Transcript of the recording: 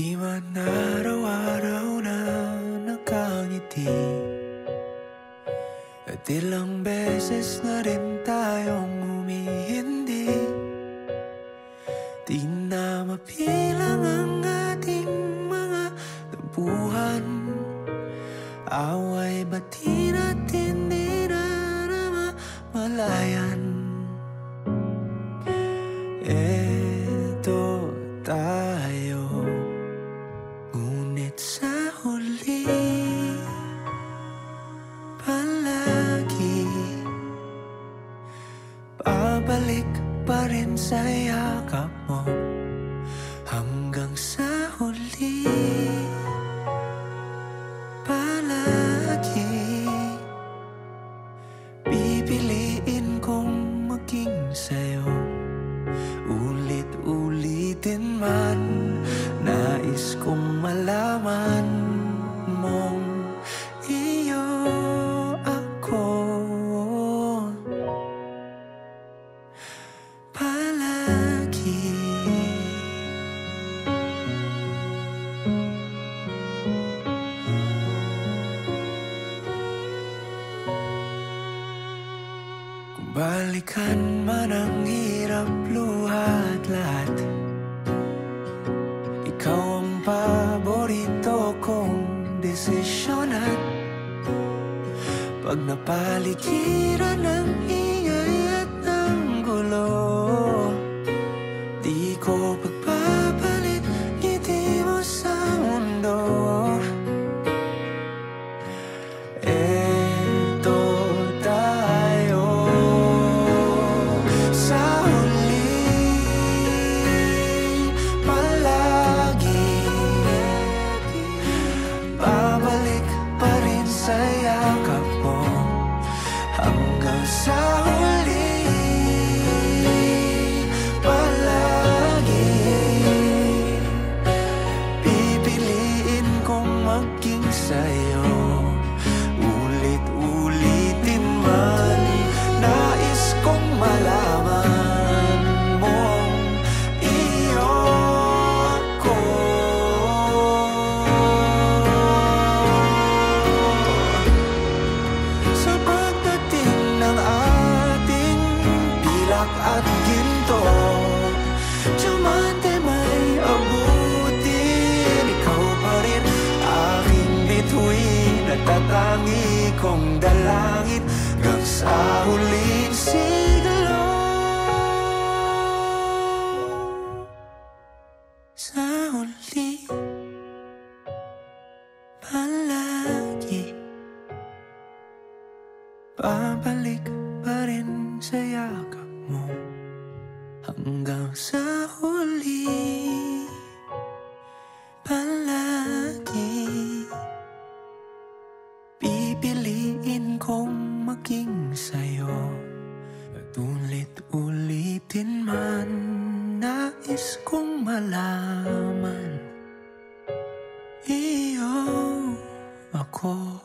Di man araw-araw na nakangiti, at ilang beses na rin tayong humihindi. Di na mapilang ang ating mga tampuhan, away bati natin di na namamalayan. Eto tayo, ngunit sa huli palagi babalik pa rin sa yakap mo. Hanggang sa huli palagi pipiliin kong maging sa'yo. Ulit-ulitin man, nais kong malaman mong iyo ako palagi. Kung balikan man ang hirap, luhat lahat, ikaw ang paborito kong desisyon. At pag napaligiran ng ingay at ng gulo, di ko pagpapalit ngiti mo sa mundo. Eto tayo, sa huli palagi babalik pa rin sa yakap mo. Hanggang sa huli palagi pipiliin kong maging sa'yo. Ulit-ulitin man, nais kong malaman mong iyo ako. Sa pagdating ng ating pilak at ginto, diamante may abutin, ikaw pa rin aking bituin at tatangi kong dalangin hanggang sa huling siglo. Sa huli palagi babalik pa rin sa yakap mo. Hanggang sa huli palagi pipiliin kong maging sa'yo. At ulit-ulitin man, nais kong malaman iyo ako.